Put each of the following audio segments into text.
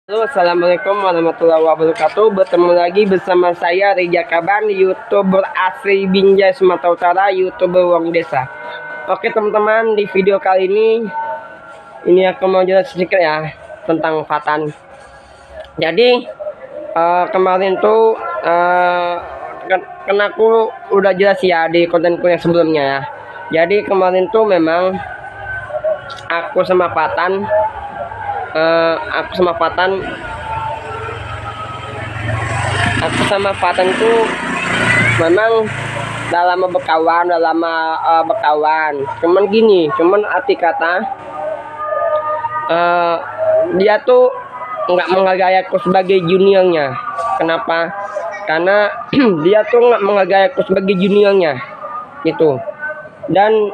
Halo, assalamualaikum warahmatullahi wabarakatuh. Bertemu lagi bersama saya Rija Kaban, youtuber asli Binjai Sumatera Utara, youtuber Wong Desa. Oke teman-teman, di video kali ini aku mau jelas sedikit ya tentang Fatan. Jadi kemarin tuh karena aku udah jelas ya di kontenku yang sebelumnya ya. Jadi kemarin tuh memang aku sama Fatan aku sama Fatan tuh memang dalam berkawan, cuman arti kata dia tuh nggak menghargai aku sebagai juniornya. Kenapa? Karena dia tuh nggak menghargai aku sebagai juniornya gitu. Dan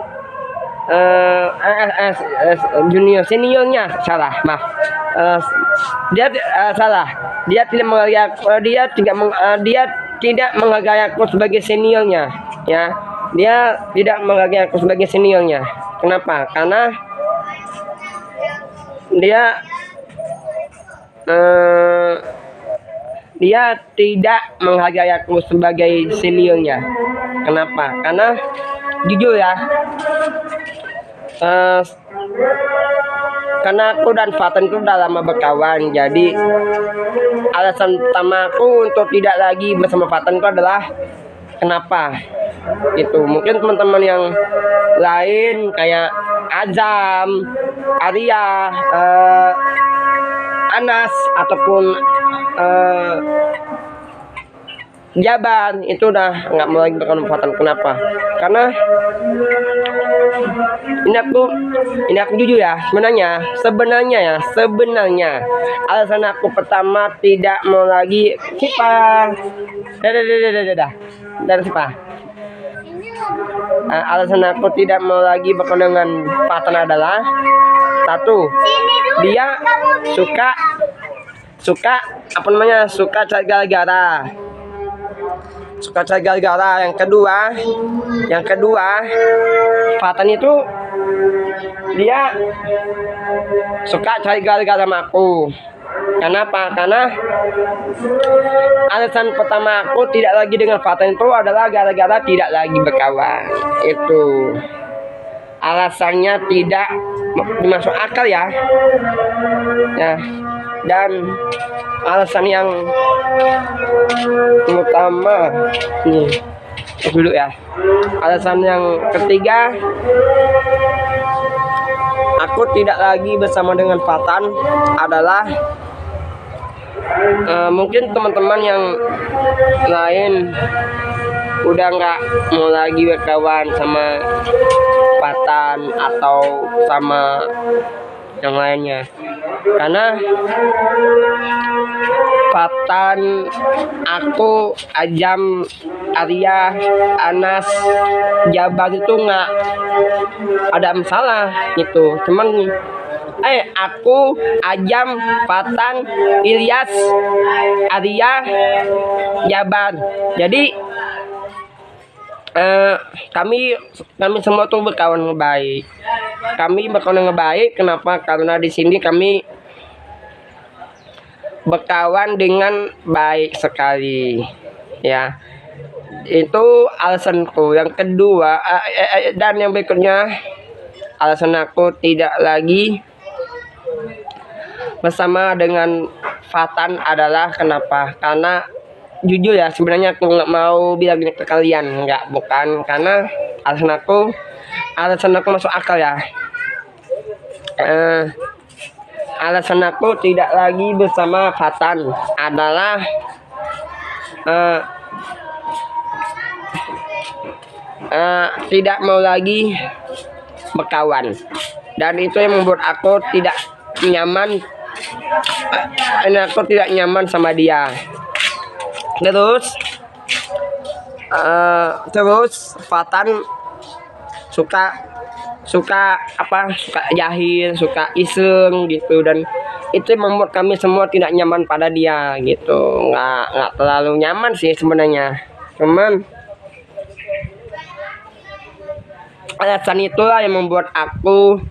junior seniornya salah, maaf. Dia salah. Dia tidak menghargai aku sebagai seniornya, ya. Dia tidak menghargai aku sebagai seniornya. Kenapa? Karena dia tidak menghargai aku sebagai seniornya. Kenapa? Karena jujur ya, karena aku dan Fatan itu udah lama berkawan. Jadi alasan utama aku untuk tidak lagi bersama Fatan itu adalah kenapa gitu. Mungkin teman-teman yang lain kayak Azam, Arya, Anas ataupun Jabar itu udah nggak mau lagi berkawan Fatan. Kenapa? Karena ini aku jujur ya, sebenarnya alasan aku pertama tidak mau lagi alasan aku tidak mau lagi berkawan dengan Fatan adalah satu, dia suka cari gara-gara. Yang kedua, Fatan itu dia suka cari gara-gara sama aku. Kenapa? Karena alasan pertama aku tidak lagi dengan Fatan itu adalah gara-gara tidak lagi berkawan. Itu alasannya tidak masuk akal ya. Dan alasan yang utama dulu ya. Alasan yang ketiga, aku tidak lagi bersama dengan Fatan adalah mungkin teman-teman yang lain udah nggak mau lagi berkawan sama Fatan atau sama yang lainnya. Karena Fatan, aku, Ajam, Arya, Anas, Jabar itu nggak ada masalah gitu. Cuman aku, Ajam, Fatan, Ilyas, Arya, Jabar. Jadi kami semua tuh berkawan baik. Kenapa? Karena di sini kami berkawan dengan baik sekali, ya. Itu alasanku. Yang kedua dan yang berikutnya, alasan aku tidak lagi bersama dengan Fatan adalah kenapa? Karena jujur ya, sebenarnya aku nggak mau bilang ini ke kalian, bukan karena alasan aku masuk akal ya. Alasan aku tidak lagi bersama Fatan adalah tidak mau lagi berkawan, dan itu yang membuat aku tidak nyaman. Aku tidak nyaman sama dia. Terus Fatan suka jahil, suka iseng gitu, dan itu membuat kami semua tidak nyaman pada dia gitu. Nggak terlalu nyaman sih sebenarnya, cuman alasan itulah yang membuat aku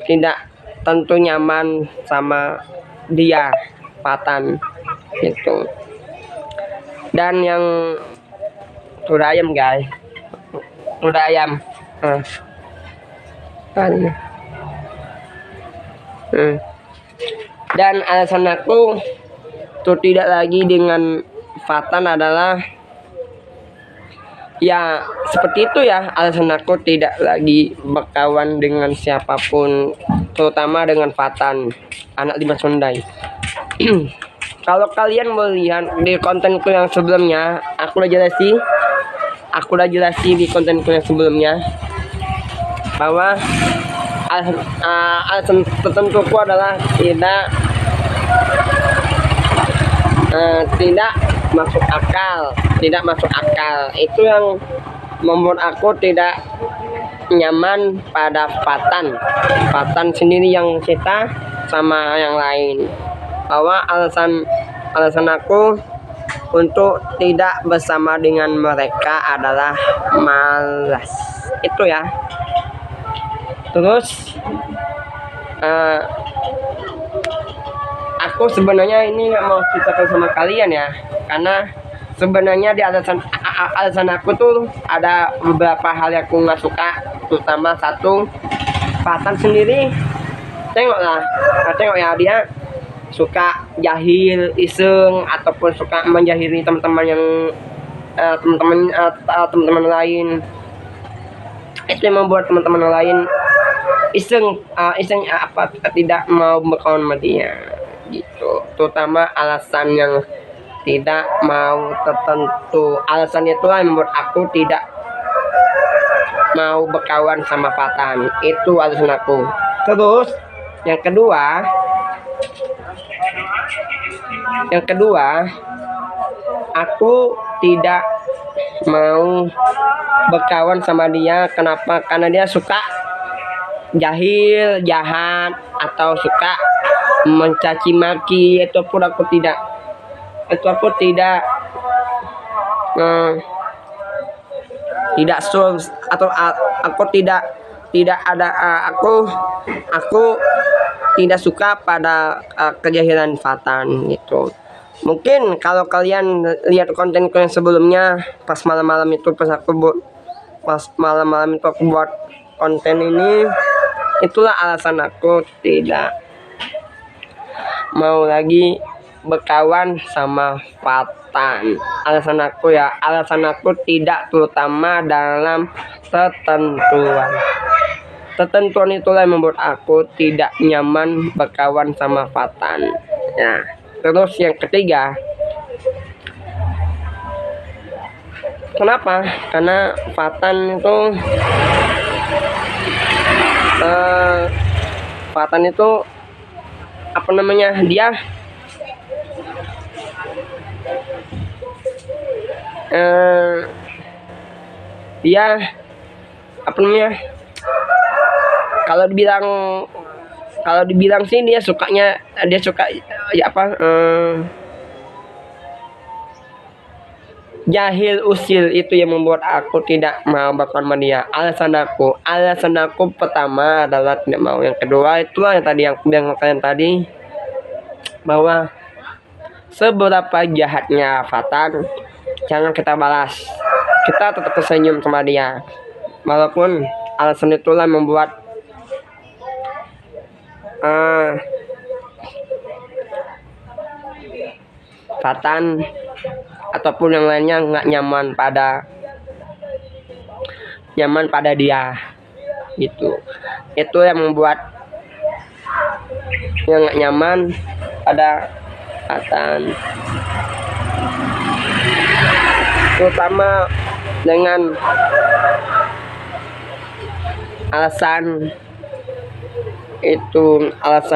tidak tentu nyaman sama dia Fatan itu. Dan yang udah ayam guys, udah ayam. Dan alasan aku tuh tidak lagi dengan Fatan adalah ya seperti itu ya, alasan aku tidak lagi berkawan dengan siapapun, terutama dengan Fatan, anak Dimas Sondai. Kalau kalian melihat di kontenku yang sebelumnya, aku udah jelasin di kontenku yang sebelumnya bahwa alasan tertentuku adalah tidak masuk akal. Itu yang membuat aku tidak nyaman pada Fatan sendiri yang kita sama yang lain. Bahwa alasan aku untuk tidak bersama dengan mereka adalah malas. Itu ya. Terus aku sebenarnya ini nggak mau ceritakan sama kalian ya, karena sebenarnya di alasan aku tuh ada beberapa hal yang aku nggak suka, terutama satu, Fatan sendiri tengok ya, dia suka jahil, iseng, ataupun suka menjahili teman-teman yang teman-teman lain. Itu yang membuat teman-teman lain iseng tidak mau berkawan sama dia gitu. Terutama alasan yang tidak mau tertentu. Alasan itulah yang membuat aku tidak mau berkawan sama Fatan. Itu alasan aku. Terus yang kedua, aku tidak mau berkawan sama dia. Kenapa? Karena dia suka jahil, jahat, atau suka mencaci maki. Itu aku tidak atau aku tidak suka pada kejahilan Fatan gitu. Mungkin kalau kalian lihat kontenku yang sebelumnya, pas malam-malam itu aku buat konten ini, itulah alasan aku tidak mau lagi berkawan sama Fatan. Alasan aku tidak, terutama dalam Tertentuan itulah yang membuat aku tidak nyaman berkawan sama Fatan. Nah, terus yang ketiga, kenapa? Karena Fatan itu dia kalau dibilang sih dia suka jahil, usil. Itu yang membuat aku tidak mau berkawan sama dia. Alasan aku pertama adalah tidak mau. Yang kedua itulah yang tadi yang bilang kalian tadi, bahwa seberapa jahatnya Fatan jangan kita balas, kita tetap tersenyum sama dia. Walaupun alasan itulah membuat Fatan ataupun yang lainnya nggak nyaman pada dia gitu. Itu yang membuat yang nggak nyaman pada Fatan, terutama dengan alasan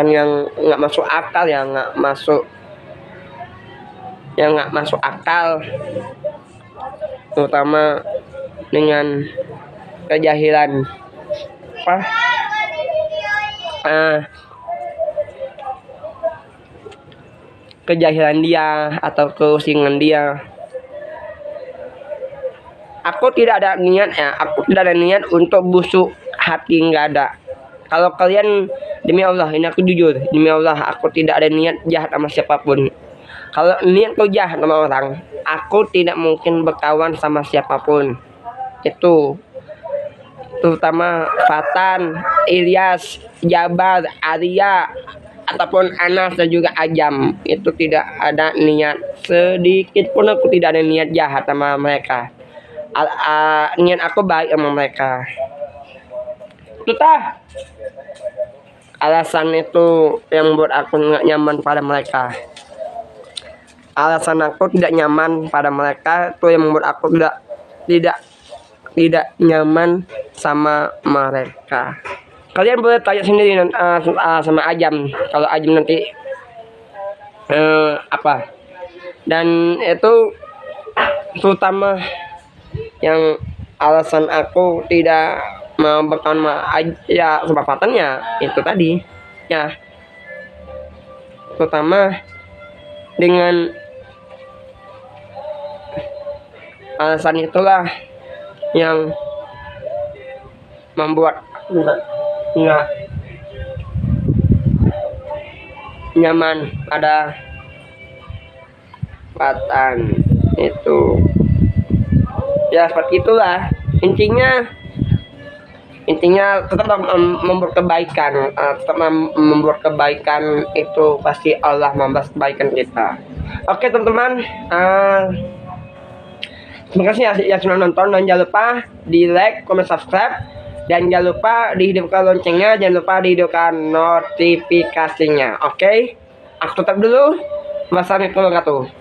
yang nggak masuk akal, terutama dengan kejahilan dia atau keusingan dia. Aku tidak ada niat untuk busuk hati, nggak ada. Kalau kalian Demi Allah, ini aku jujur. Demi Allah, aku tidak ada niat jahat sama siapapun. Kalau niat kau jahat sama orang, aku tidak mungkin berkawan sama siapapun. Itu terutama Fatan, Ilyas, Jabar, Arya, ataupun Anas dan juga Ajam. Itu tidak ada niat sedikit pun, aku tidak ada niat jahat sama mereka. Niat aku baik sama mereka. Itu tah alasan itu yang membuat aku nggak nyaman pada mereka. Alasan aku tidak nyaman pada mereka itu yang membuat aku tidak nyaman sama mereka. Kalian boleh tanya sendiri sama Ajam, kalau Ajam nanti apa. Dan itu terutama yang alasan aku tidak mau berkawan sama ya kebapatannya itu tadi ya, terutama dengan alasan itulah yang membuat nggak nyaman pada Fatan itu ya. Seperti itulah intinya tetap membuat kebaikan, membuat kebaikan itu pasti Allah membalas kebaikan kita. Oke teman-teman, terima kasih ya sudah nonton, dan jangan lupa di like, comment, subscribe, dan jangan lupa dihidupkan loncengnya, jangan lupa dihidupkan notifikasinya. Oke, aku tutup dulu. Wassalamualaikum warahmatullahi wabarakatuh.